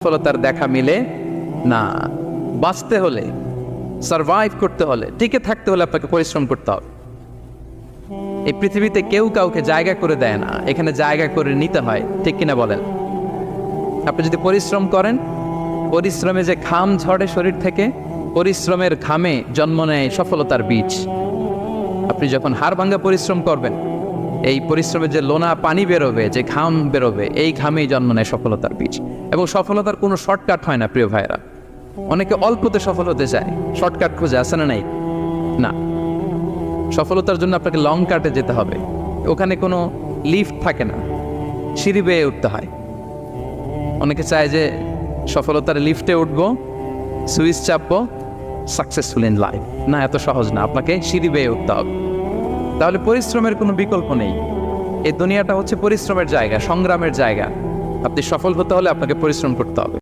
সফলতার দেখা মিলে না। বাঁচতে হলে, সারভাইভ করতে হলে, টিকে থাকতে হলে আপনাকে পরিশ্রম করতে হবে। এই পৃথিবীতে কেউ কাউকে জায়গা করে দেয় না, এখানে জায়গা করে নিতে হয়, ঠিক কিনা বলেন? আপনি যদি পরিশ্রম করেন, পরিশ্রমে যে ঘাম ঝরে শরীর থেকে, পরিশ্রমের ঘামে জন্ম নেয় সফলতার বীজ। আপনি যখন হাড় ভাঙ্গা পরিশ্রম করবেন, এই পরিশ্রমে যে লোনা পানি বেরোবে, যে ঘাম বেরোবে, এই ঘামেই জন্ম নেয় সফলতার বীজ। এবং সফলতার কোনো শর্টকাট হয় না প্রিয় ভাইরা। অনেকে অল্পতে সফল হতে চায়, শর্টকাট খুঁজে, আসে না নাই? না, সফলতার জন্য আপনাকে লং কাটে যেতে হবে। ওখানে কোনো লিফট থাকে না, সিঁড়ি বেয়ে উঠতে হয়। অনেকে চায় যে সফলতার লিফটে উঠবো, সুইচ চাপবো, সাকসেসফুল ইন লাইফ। না, এত সহজ না, আপনাকে সিঁড়ি বেয়ে উঠতে হবে। তাহলে পরিশ্রমের কোনো বিকল্প নেই। এই দুনিয়াটা হচ্ছে পরিশ্রমের জায়গা, সংগ্রামের জায়গা। আপনি সফল হতে হলে আপনাকে পরিশ্রম করতে হবে।